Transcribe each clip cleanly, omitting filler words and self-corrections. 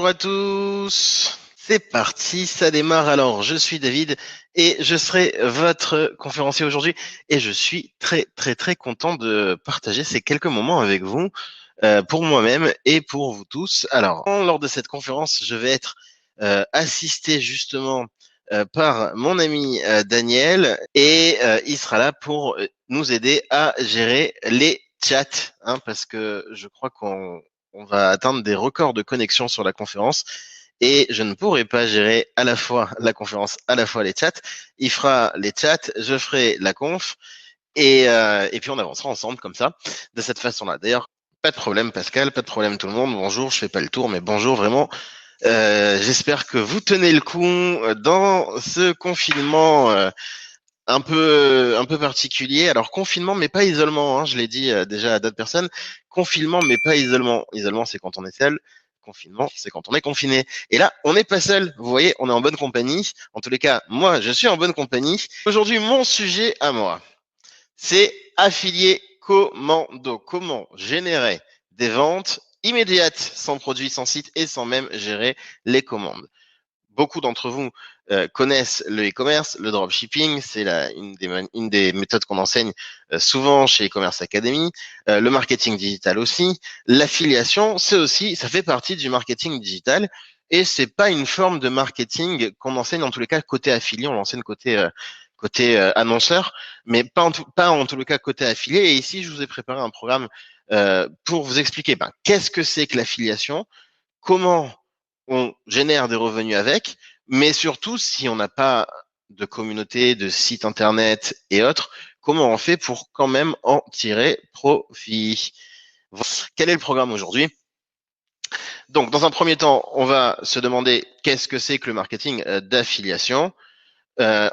Bonjour à tous, c'est parti, ça démarre. Alors, je suis David et je serai votre conférencier aujourd'hui et je suis très content de partager ces quelques moments avec vous pour moi-même et pour vous tous. Alors, lors de cette conférence, je vais être assisté justement par mon ami Daniel et il sera là pour nous aider à gérer les chats, hein, parce que je crois qu'on va atteindre des records de connexion sur la conférence et je ne pourrai pas gérer à la fois la conférence, à la fois les chats. Il fera les chats, je ferai la conf et puis on avancera ensemble comme ça, de cette façon-là. D'ailleurs, pas de problème Pascal, pas de problème tout le monde. Bonjour, je fais pas le tour, mais bonjour vraiment. J'espère que vous tenez le coup dans ce confinement un peu particulier. Alors confinement, mais pas isolement, hein, je l'ai dit déjà à d'autres personnes. Confinement, mais pas isolement. Isolement, c'est quand on est seul. Confinement, c'est quand on est confiné. Et là, on n'est pas seul. Vous voyez, on est en bonne compagnie. En tous les cas, moi, je suis en bonne compagnie. Aujourd'hui, mon sujet à moi, c'est affilié commando. Comment générer des ventes immédiates sans produit, sans site et sans même gérer les commandes. Beaucoup d'entre vous connaissent le e-commerce, le dropshipping, c'est une des méthodes qu'on enseigne souvent chez e-commerce Academy, le marketing digital aussi, l'affiliation, c'est aussi, ça fait partie du marketing digital et c'est pas une forme de marketing qu'on enseigne en tous les cas côté affilié, on l'enseigne côté annonceur, mais pas en tous les cas côté affilié. Et ici, je vous ai préparé un programme pour vous expliquer qu'est-ce que c'est que l'affiliation, comment on génère des revenus avec, mais surtout si on n'a pas de communauté, de site internet et autres, comment on fait pour quand même en tirer profit. Quel est le programme aujourd'hui? Donc, dans un premier temps, on va se demander qu'est-ce que c'est que le marketing d'affiliation.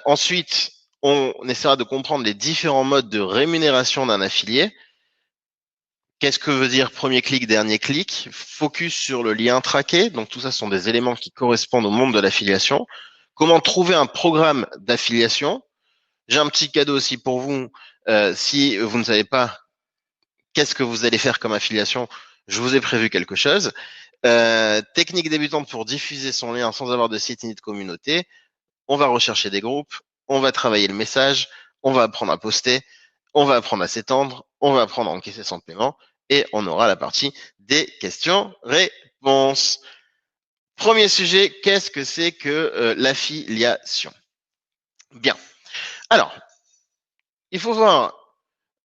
Ensuite, on essaiera de comprendre les différents modes de rémunération d'un affilié. Qu'est-ce que veut dire premier clic, dernier clic? Focus sur le lien traqué. Donc tout ça sont des éléments qui correspondent au monde de l'affiliation. Comment trouver un programme d'affiliation? J'ai un petit cadeau aussi pour vous. Si vous ne savez pas qu'est-ce que vous allez faire comme affiliation, je vous ai prévu quelque chose. Technique débutante pour diffuser son lien sans avoir de site ni de communauté. On va rechercher des groupes, on va travailler le message, on va apprendre à poster, on va apprendre à s'étendre, on va apprendre à encaisser son paiement et on aura la partie des questions-réponses. Premier sujet, qu'est-ce que c'est que l'affiliation? Bien. Alors, il faut voir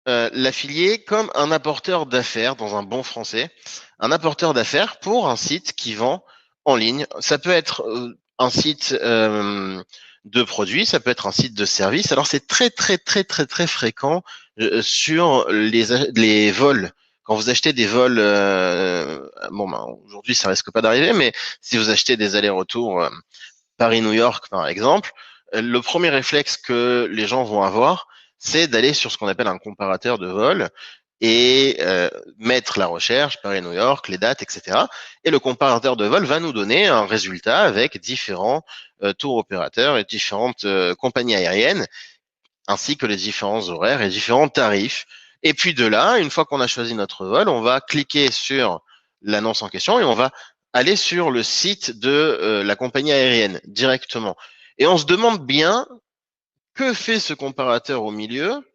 l'affilié comme un apporteur d'affaires dans un bon français, un apporteur d'affaires pour un site qui vend en ligne. Ça peut être un site de produits, ça peut être un site de service. Alors c'est très fréquent sur les vols. Quand vous achetez des vols, aujourd'hui ça risque pas d'arriver, mais si vous achetez des allers-retours Paris-New York par exemple, le premier réflexe que les gens vont avoir, c'est d'aller sur ce qu'on appelle un comparateur de vol et mettre la recherche, Paris-New York, les dates, etc. Et le comparateur de vol va nous donner un résultat avec différents tours opérateurs et différentes compagnies aériennes, ainsi que les différents horaires et différents tarifs. Et puis de là, une fois qu'on a choisi notre vol, on va cliquer sur l'annonce en question et on va aller sur le site de la compagnie aérienne directement. Et on se demande bien que fait ce comparateur au milieu.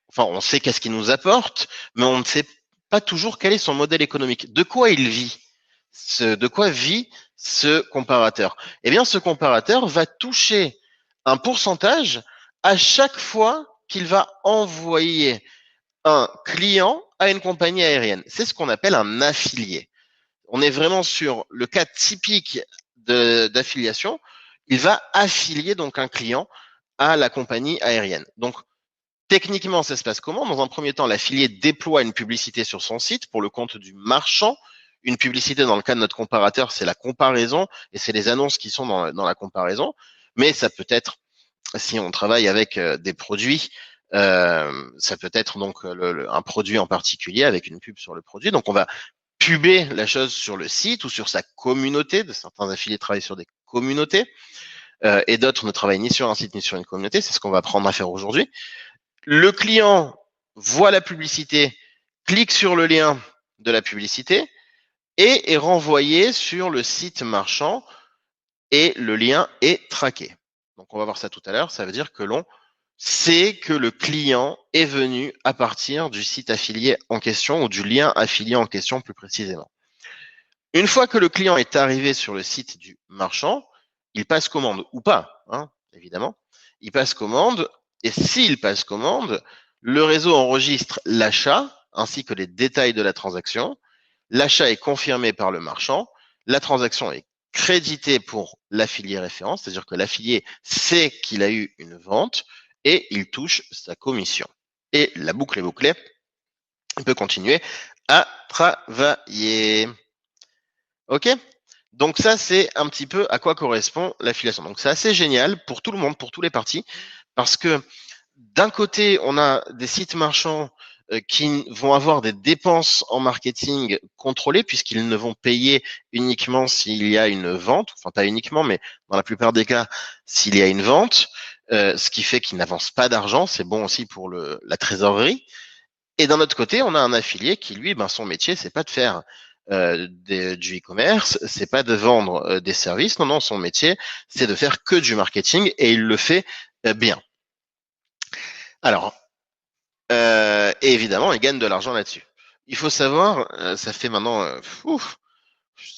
Enfin, on sait qu'est-ce qu'il nous apporte, mais on ne sait pas toujours quel est son modèle économique. De quoi il vit? De quoi vit ce comparateur? Eh bien, ce comparateur va toucher un pourcentage à chaque fois qu'il va envoyer un client à une compagnie aérienne. C'est ce qu'on appelle un affilié. On est vraiment sur le cas typique d'affiliation. Il va affilier donc un client à la compagnie aérienne. Donc, techniquement, ça se passe comment? Dans un premier temps, l'affilié déploie une publicité sur son site pour le compte du marchand. Une publicité, dans le cas de notre comparateur, c'est la comparaison et c'est les annonces qui sont dans la comparaison. Mais ça peut être, si on travaille avec des produits, ça peut être donc un produit en particulier avec une pub sur le produit. Donc, on va puber la chose sur le site ou sur sa communauté. Certains affiliés travaillent sur des communautés et d'autres ne travaillent ni sur un site ni sur une communauté. C'est ce qu'on va apprendre à faire aujourd'hui. Le client voit la publicité, clique sur le lien de la publicité, et est renvoyé sur le site marchand et le lien est traqué. Donc on va voir ça tout à l'heure, ça veut dire que l'on sait que le client est venu à partir du site affilié en question ou du lien affilié en question plus précisément. Une fois que le client est arrivé sur le site du marchand, il passe commande ou pas, hein, évidemment. Il passe commande et s'il passe commande, le réseau enregistre l'achat ainsi que les détails de la transaction. L'achat est confirmé par le marchand. La transaction est créditée pour l'affilié référent, c'est-à-dire que l'affilié sait qu'il a eu une vente et il touche sa commission. Et la boucle est bouclée. Il peut continuer à travailler. OK? Donc ça, c'est un petit peu à quoi correspond l'affiliation. Donc c'est assez génial pour tout le monde, pour tous les partis, parce que d'un côté, on a des sites marchands qui vont avoir des dépenses en marketing contrôlées, puisqu'ils ne vont payer uniquement s'il y a une vente, enfin pas uniquement, mais dans la plupart des cas, s'il y a une vente, ce qui fait qu'ils n'avancent pas d'argent, c'est bon aussi pour la trésorerie. Et d'un autre côté, on a un affilié qui, lui, ben, son métier, c'est pas de faire du e-commerce, c'est pas de vendre des services. Non, non, son métier, c'est de faire que du marketing et il le fait bien. Alors, et évidemment, il gagne de l'argent là-dessus. Il faut savoir, ça fait maintenant,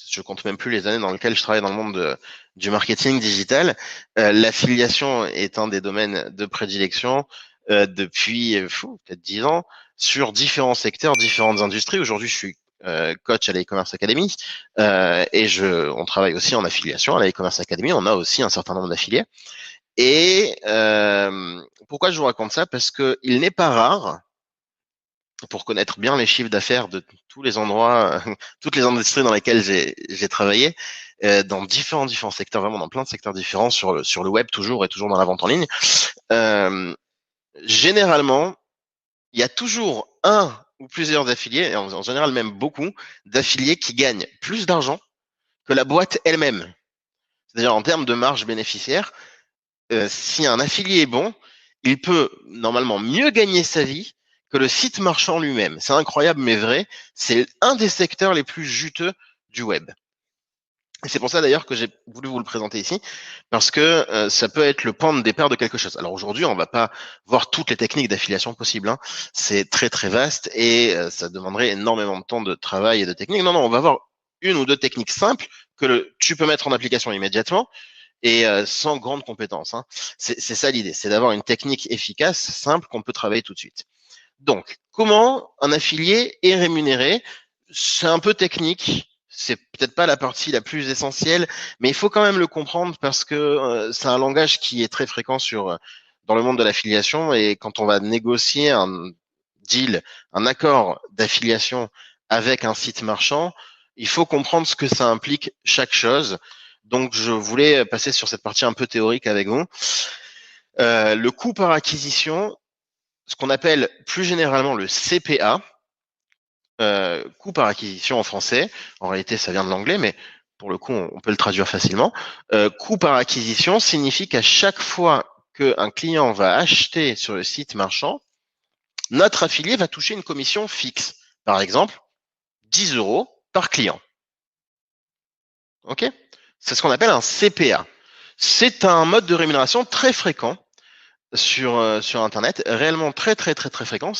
je compte même plus les années dans lesquelles je travaille dans le monde du marketing digital. L'affiliation est un des domaines de prédilection depuis peut-être 10 ans sur différents secteurs, différentes industries. Aujourd'hui, je suis coach à l'e-commerce academy et on travaille aussi en affiliation à l'e-commerce academy. On a aussi un certain nombre d'affiliés. Et pourquoi je vous raconte ça? Parce que il n'est pas rare, pour connaître bien les chiffres d'affaires de tous les endroits, toutes les industries dans lesquelles j'ai travaillé, dans différents secteurs, vraiment dans plein de secteurs différents, sur le web toujours et toujours dans la vente en ligne. Généralement, il y a toujours un ou plusieurs affiliés, et en général même beaucoup, d'affiliés qui gagnent plus d'argent que la boîte elle-même. C'est-à-dire en termes de marge bénéficiaire, si un affilié est bon, il peut normalement mieux gagner sa vie que le site marchand lui-même. C'est incroyable mais vrai. C'est un des secteurs les plus juteux du web. Et c'est pour ça d'ailleurs que j'ai voulu vous le présenter ici, parce que ça peut être le point de départ de quelque chose. Alors aujourd'hui, on va pas voir toutes les techniques d'affiliation possibles, hein. C'est très très vaste et ça demanderait énormément de temps de travail et de technique. Non, non, on va voir une ou deux techniques simples que tu peux mettre en application immédiatement et sans grande compétence, hein. C'est ça l'idée, c'est d'avoir une technique efficace, simple, qu'on peut travailler tout de suite. Donc, comment un affilié est rémunéré? C'est un peu technique, c'est peut-être pas la partie la plus essentielle, mais il faut quand même le comprendre parce que c'est un langage qui est très fréquent dans le monde de l'affiliation et quand on va négocier un deal, un accord d'affiliation avec un site marchand, il faut comprendre ce que ça implique chaque chose. Donc, je voulais passer sur cette partie un peu théorique avec vous. Le coût par acquisition, ce qu'on appelle plus généralement le CPA, coût par acquisition en français. En réalité, ça vient de l'anglais, mais pour le coup, on peut le traduire facilement. Coût par acquisition signifie qu'à chaque fois qu'un client va acheter sur le site marchand, notre affilié va toucher une commission fixe. Par exemple, 10 € par client. OK? C'est ce qu'on appelle un CPA. C'est un mode de rémunération très fréquent sur Internet, réellement très fréquent.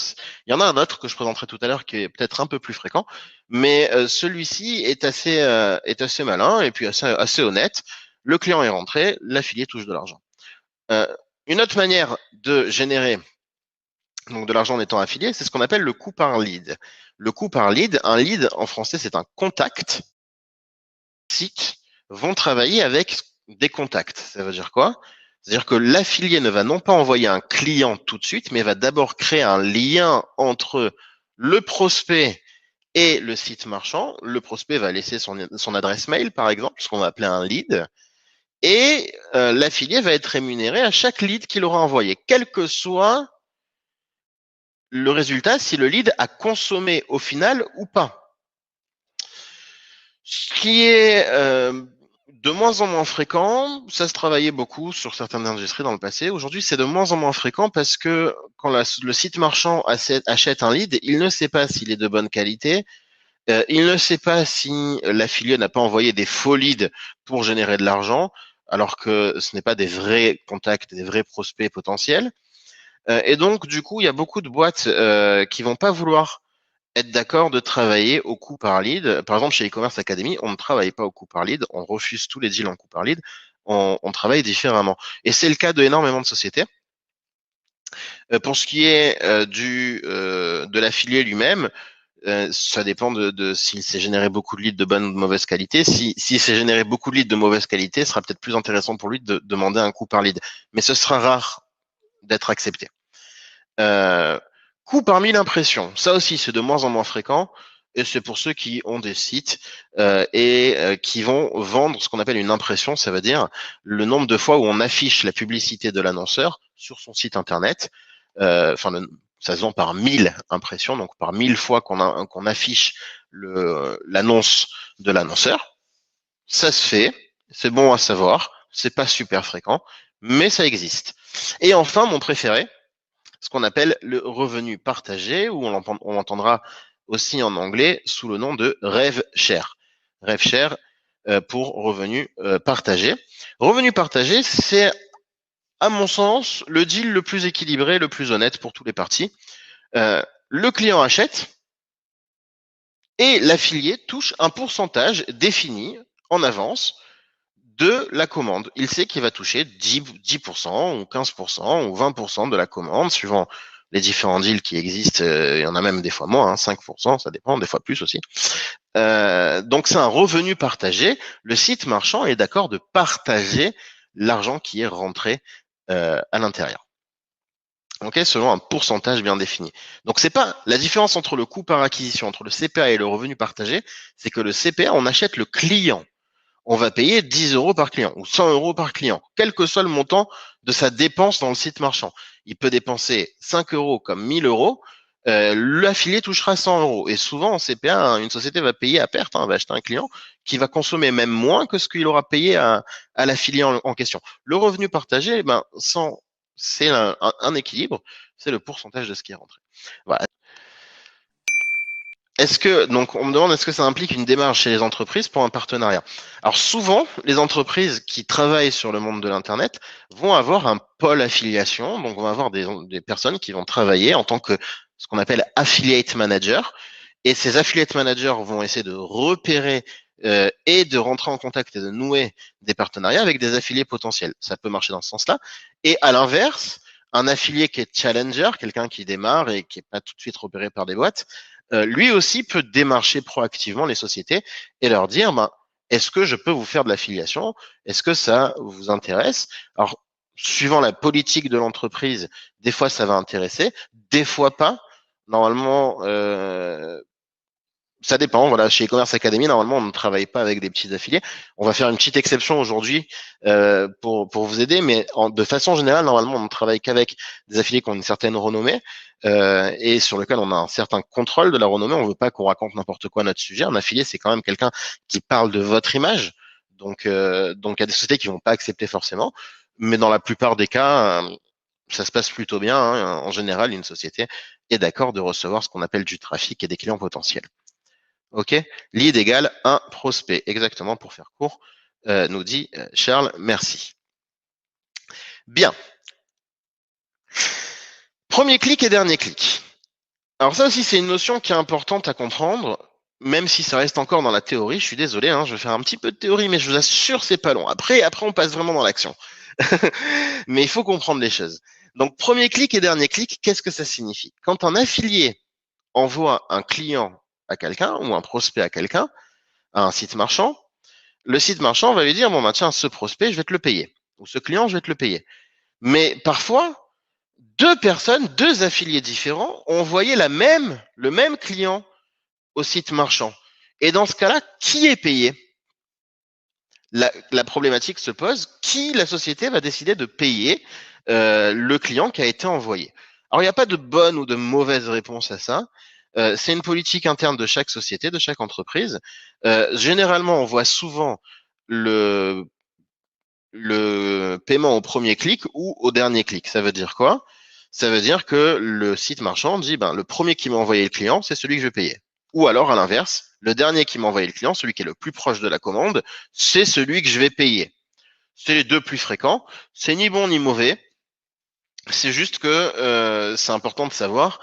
Il y en a un autre que je présenterai tout à l'heure qui est peut-être un peu plus fréquent, mais celui-ci est assez malin et puis assez honnête. Le client est rentré, l'affilié touche de l'argent. Une autre manière de générer donc de l'argent en étant affilié, c'est ce qu'on appelle le coût par lead. Le coût par lead, un lead en français, c'est un contact. Les sites vont travailler avec des contacts. Ça veut dire quoi? C'est-à-dire que l'affilié ne va non pas envoyer un client tout de suite, mais va d'abord créer un lien entre le prospect et le site marchand. Le prospect va laisser son adresse mail, par exemple, ce qu'on va appeler un lead. Et l'affilié va être rémunéré à chaque lead qu'il aura envoyé, quel que soit le résultat, si le lead a consommé au final ou pas. Ce qui est de moins en moins fréquent, ça se travaillait beaucoup sur certaines industries dans le passé. Aujourd'hui, c'est de moins en moins fréquent parce que quand le site marchand achète un lead, il ne sait pas s'il est de bonne qualité Il ne sait pas si l'affilié n'a pas envoyé des faux leads pour générer de l'argent, alors que ce n'est pas des vrais contacts, des vrais prospects potentiels. Et donc, du coup, il y a beaucoup de boîtes qui vont pas vouloir être d'accord de travailler au coût par lead. Par exemple, chez e-commerce Academy, on ne travaille pas au coût par lead, on refuse tous les deals en coût par lead, on travaille différemment. Et c'est le cas de énormément de sociétés. Pour ce qui est de l'affilié lui-même, ça dépend de s'il s'est généré beaucoup de leads de bonne ou de mauvaise qualité. S'il s'est généré beaucoup de leads de mauvaise qualité, ce sera peut-être plus intéressant pour lui de demander un coût par lead. Mais ce sera rare d'être accepté. Euh, Coût par 1000 impressions, ça aussi c'est de moins en moins fréquent. Et c'est pour ceux qui ont des sites qui vont vendre ce qu'on appelle une impression, ça veut dire le nombre de fois où on affiche la publicité de l'annonceur sur son site internet. Enfin, ça se vend par 1000 impressions, donc par 1000 fois qu'on affiche l'annonce de l'annonceur. Ça se fait, c'est bon à savoir, c'est pas super fréquent, mais ça existe. Et enfin, mon préféré, ce qu'on appelle le revenu partagé, ou on l'entendra aussi en anglais sous le nom de rev share. Rev share pour revenu partagé. Revenu partagé, c'est à mon sens le deal le plus équilibré, le plus honnête pour tous les parties. Le client achète et l'affilié touche un pourcentage défini en avance de la commande. Il sait qu'il va toucher 10% ou 15% ou 20% de la commande, suivant les différents deals qui existent. Il y en a même des fois moins, 5%, ça dépend, des fois plus aussi. Donc c'est un revenu partagé. Le site marchand est d'accord de partager l'argent qui est rentré à l'intérieur. Okay, selon un pourcentage bien défini. Donc c'est pas la différence entre le coût par acquisition, entre le CPA et le revenu partagé, c'est que le CPA, on achète le client. On va payer 10 euros par client ou 100 euros par client, quel que soit le montant de sa dépense dans le site marchand. Il peut dépenser 5 euros comme 1000 euros, l'affilié touchera 100 euros. Et souvent, en CPA, une société va payer à perte, va acheter un client qui va consommer même moins que ce qu'il aura payé à l'affilié en question. Le revenu partagé, c'est un équilibre, c'est le pourcentage de ce qui est rentré. Voilà. Donc on me demande est-ce que ça implique une démarche chez les entreprises pour un partenariat? Alors souvent, les entreprises qui travaillent sur le monde de l'Internet vont avoir un pôle affiliation, donc on va avoir des personnes qui vont travailler en tant que ce qu'on appelle affiliate manager, et ces affiliate managers vont essayer de repérer et de rentrer en contact et de nouer des partenariats avec des affiliés potentiels. Ça peut marcher dans ce sens-là. Et à l'inverse, un affilié qui est challenger, quelqu'un qui démarre et qui n'est pas tout de suite repéré par des boîtes, lui aussi peut démarcher proactivement les sociétés et leur dire, est-ce que je peux vous faire de l'affiliation? Est-ce que ça vous intéresse? Alors, suivant la politique de l'entreprise, des fois ça va intéresser, des fois pas. Normalement, ça dépend. Voilà, chez e-commerce Academy, normalement, on ne travaille pas avec des petits affiliés. On va faire une petite exception aujourd'hui pour vous aider, mais de façon générale, normalement, on ne travaille qu'avec des affiliés qui ont une certaine renommée et sur lequel on a un certain contrôle de la renommée. On ne veut pas qu'on raconte n'importe quoi à notre sujet. Un affilié, c'est quand même quelqu'un qui parle de votre image. Donc, il y a des sociétés qui vont pas accepter forcément, mais dans la plupart des cas, ça se passe plutôt bien. En général, une société est d'accord de recevoir ce qu'on appelle du trafic et des clients potentiels. OK? Lead égale un prospect. Exactement, pour faire court, nous dit Charles. Merci. Bien. Premier clic et dernier clic. Alors ça aussi, c'est une notion qui est importante à comprendre, même si ça reste encore dans la théorie. Je suis désolé, je vais faire un petit peu de théorie, mais je vous assure, c'est pas long. Après, on passe vraiment dans l'action. Mais il faut comprendre les choses. Donc, premier clic et dernier clic, qu'est-ce que ça signifie? Quand un affilié envoie un client à quelqu'un ou un prospect à quelqu'un, à un site marchand, le site marchand va lui dire, tiens, ce prospect, je vais te le payer. Ou ce client, je vais te le payer. Mais parfois, deux affiliés différents ont envoyé le même client au site marchand. Et dans ce cas-là, qui est payé? La problématique se pose, qui la société va décider de payer le client qui a été envoyé? Alors, il n'y a pas de bonne ou de mauvaise réponse à ça. C'est une politique interne de chaque société, de chaque entreprise. Généralement, on voit souvent le paiement au premier clic ou au dernier clic. Ça veut dire quoi? Ça veut dire que le site marchand dit, le premier qui m'a envoyé le client, c'est celui que je vais payer. Ou alors, à l'inverse, Le dernier qui m'a envoyé le client, celui qui est le plus proche de la commande, c'est celui que je vais payer. C'est les deux plus fréquents. C'est ni bon ni mauvais. C'est juste que c'est important de savoir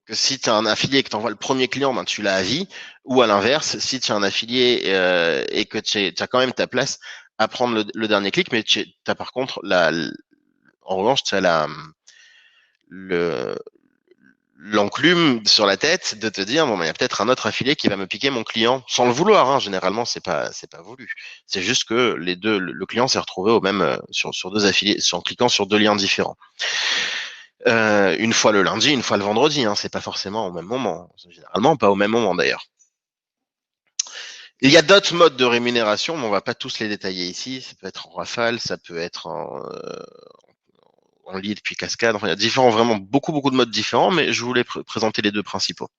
que si tu as un affilié et que tu envoies le premier client, ben, tu l'as à vie. Ou à l'inverse, si tu as un affilié et que tu as quand même ta place à prendre le dernier clic, mais tu as par contre, en revanche, tu as le, l'enclume sur la tête de te dire bon, ben, il y a peut-être un autre affilié qui va me piquer mon client sans le vouloir. Hein. Généralement, c'est pas voulu. C'est juste que les deux, le client s'est retrouvé au même sur deux affiliés, en cliquant sur deux liens différents. Une fois le lundi, une fois le vendredi. Hein. C'est pas forcément au même moment. Généralement, pas au même moment d'ailleurs. Il y a d'autres modes de rémunération, mais on va pas tous les détailler ici. Ça peut être en rafale, ça peut être en lead puis cascade. Enfin, il y a différents, vraiment beaucoup de modes différents, mais je voulais présenter les deux principaux.